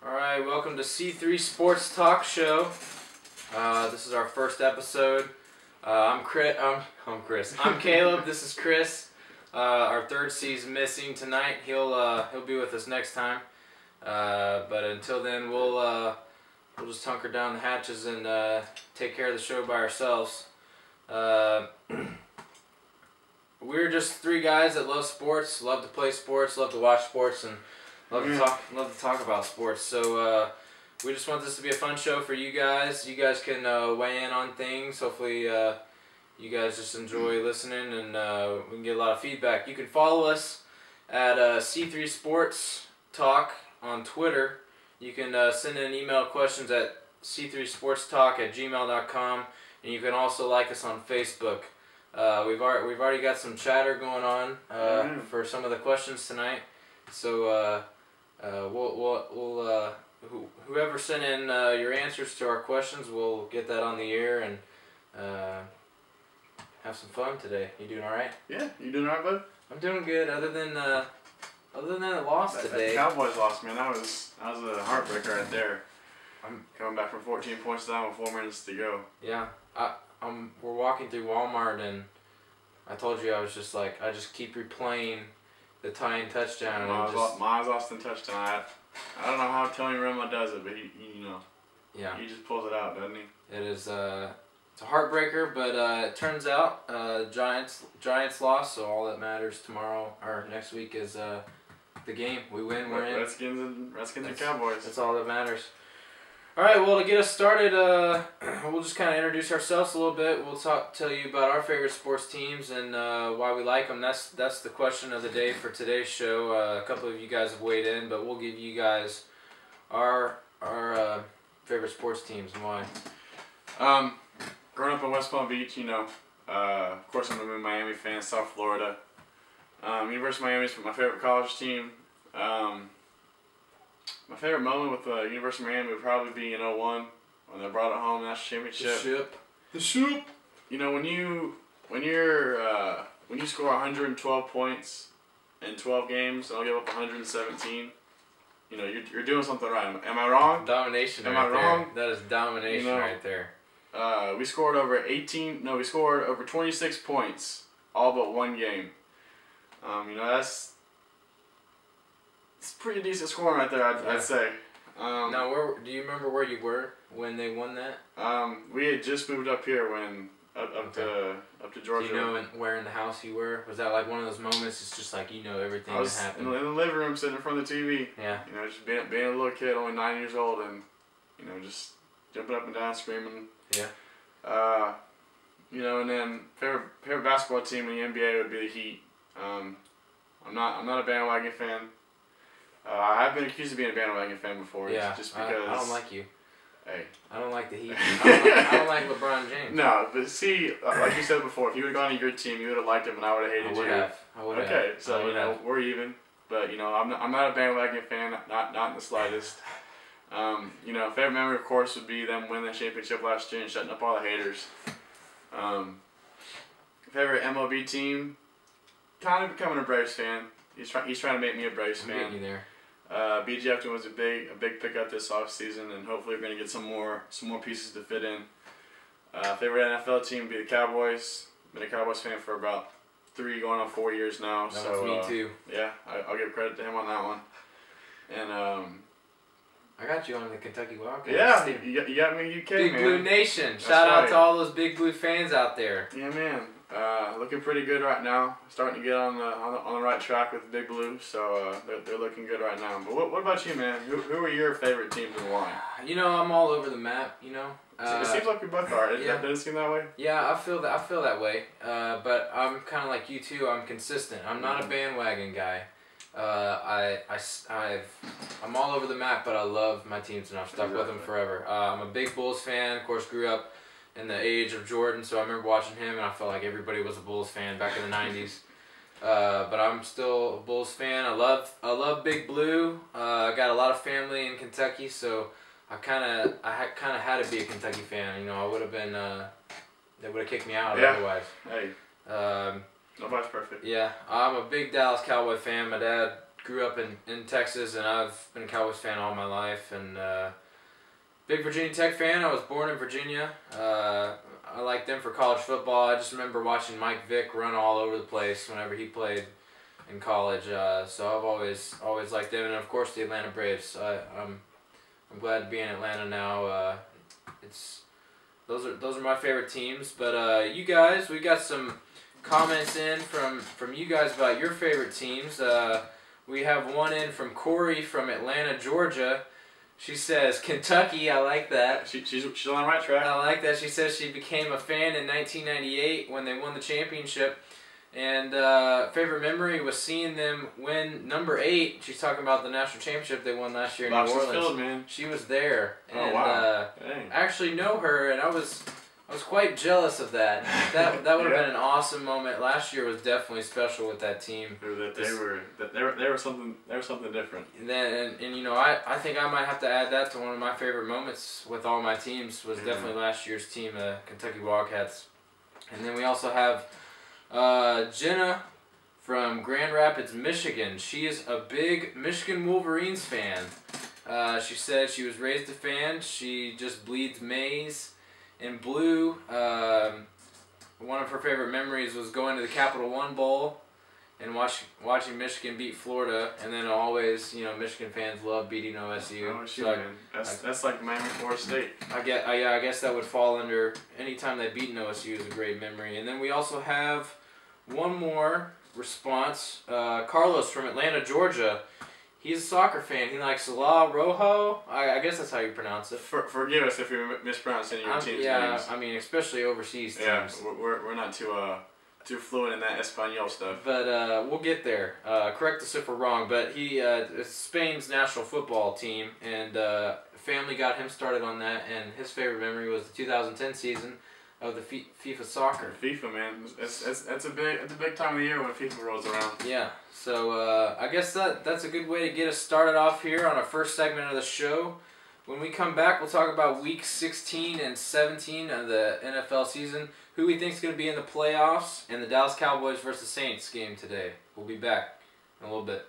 Alright, welcome to C3 Sports Talk Show. This is our first episode. I'm Chris. I'm Caleb. This is Chris. Our third C's missing tonight. He'll be with us next time. But until then, we'll just hunker down the hatches and take care of the show by ourselves. We're just three guys that love sports, love to play sports, love to watch sports, and love to talk about sports. So we just want this to be a fun show for you guys. You guys can weigh in on things. Hopefully you guys just enjoy listening, and we can get a lot of feedback. You can follow us at C3 Sports Talk on Twitter. You can send in email questions at c3sportstalk@gmail.com, and you can also like us on Facebook. We've already got some chatter going on for some of the questions tonight. So whoever sent in your answers to our questions, we'll get that on the air and have some fun today. You doing all right? Yeah, you doing all right, bud? I'm doing good. Other than the loss today. The Cowboys lost, man. That was a heartbreaker right there. I'm coming back from 14 points down with 4 minutes to go. Yeah, we're walking through Walmart, and I told you I was just like, I just keep replaying the tying touchdown. Miles Austin touchdown. I don't know how Tony Romo does it, but he yeah, he just pulls it out, doesn't he? It is it's a heartbreaker, but it turns out Giants lost, so all that matters tomorrow or next week is the game. We win, we're in. Redskins and Cowboys. That's all that matters. All right, well, to get us started, we'll just kind of introduce ourselves a little bit. We'll tell you about our favorite sports teams and why we like them. That's the question of the day for today's show. A couple of you guys have weighed in, but we'll give you guys our favorite sports teams and why. Growing up in West Palm Beach, of course I'm a Miami fan, South Florida. University of Miami is my favorite college team. My favorite moment with the University of Miami would probably be in 01 when they brought it home, national championship. The ship. When you score 112 points in 12 games and I'll give up 117, you're doing something right. Am I wrong? Domination. Am I wrong? That is domination right there. We scored over 26 points all but one game. It's pretty decent scoring right there, I'd say. Now, do you remember where you were when they won that? We had just moved up here when up to Georgia. Do you know where in the house you were? Was that like one of those moments? It's just like everything that happened. In the living room, sitting in front of the TV. Yeah. Just being a little kid, only 9 years old, and just jumping up and down, screaming. Yeah. And then favorite basketball team in the NBA would be the Heat. I'm not a bandwagon fan. I've been accused of being a bandwagon fan before. Yeah, just because I don't like you. Hey. I don't like the Heat. I don't like LeBron James. No, but see, like you said before, if you would have gone to your team, you would have liked him, and I would have hated you. I would have. Okay, so we're even. But I'm not a bandwagon fan, not in the slightest. Favorite memory, of course, would be them winning the championship last year and shutting up all the haters. Favorite MLB team, kind of becoming a Braves fan. He's trying to make me a Braves fan. Getting you there. B.J. Upton was a big pickup this offseason, and hopefully we're going to get some more pieces to fit in. Favorite NFL team would be the Cowboys. Been a Cowboys fan for about 3 going on 4 years now. That was me too. Yeah, I'll give credit to him on that one. And I got you on the Kentucky Wildcats. Yeah, you got me UK, Big man. Blue Nation. Shout out to all those Big Blue fans out there. Yeah, man. Looking pretty good right now. Starting to get on the right track with Big Blue, so they're looking good right now. But what about you, man? Who are your favorite teams in the line? You know, I'm all over the map. You know, it seems like we both are. Yeah. Does it seem that way? Yeah, I feel that way. But I'm kind of like you too. I'm consistent. I'm not a bandwagon guy. I'm all over the map, but I love my teams and I've stuck with them forever. I'm a big Bulls fan. Of course, grew up in the age of Jordan, so I remember watching him, and I felt like everybody was a Bulls fan back in the '90s. But I'm still a Bulls fan. I love Big Blue. I got a lot of family in Kentucky, so I kind of had to be a Kentucky fan. You know, I would have been. They would have kicked me out otherwise. Hey. Nobody's perfect. Yeah, I'm a big Dallas Cowboy fan. My dad grew up in Texas, and I've been a Cowboys fan all my life, and big Virginia Tech fan. I was born in Virginia. I like them for college football. I just remember watching Mike Vick run all over the place whenever he played in college. So I've always liked them, and of course the Atlanta Braves. I'm glad to be in Atlanta now. Those are my favorite teams. But you guys, we got some comments in from you guys about your favorite teams. We have one in from Corey from Atlanta, Georgia. She says, Kentucky, I like that. She's on the right track. I like that. She says she became a fan in 1998 when they won the championship. And favorite memory was seeing them win number 8. She's talking about the national championship they won last year in New Orleans. Field, man. She was there. And, wow. I actually know her, and I was quite jealous of that. That would have been an awesome moment. Last year was definitely special with that team. They were something different. And you know, I think I might have to add that to one of my favorite moments with all my teams was definitely last year's team, the Kentucky Wildcats. And then we also have Jenna from Grand Rapids, Michigan. She is a big Michigan Wolverines fan. She said she was raised a fan. She just bleeds maize and blue. One of her favorite memories was going to the Capital One Bowl and watching Michigan beat Florida, and then always, you know, Michigan fans love beating OSU. Oh, shoot, man. That's like Miami, Florida State. I guess that would fall under any time they've beaten OSU is a great memory. And then we also have one more response. Carlos from Atlanta, Georgia. He's a soccer fan. He likes La Rojo. I guess that's how you pronounce it. Forgive us if you're mispronouncing your team's names. Yeah, I mean, especially overseas teams. Yeah, we're not too fluent in that Espanol stuff. But we'll get there. Correct us if we're wrong. But it's Spain's national football team, and family got him started on that. And his favorite memory was the 2010 season of the FIFA soccer. FIFA, man, it's a big time of the year when FIFA rolls around. Yeah. So I guess that's a good way to get us started off here on our first segment of the show. When we come back, we'll talk about week 16 and 17 of the NFL season, who we think is going to be in the playoffs, and the Dallas Cowboys versus Saints game today. We'll be back in a little bit.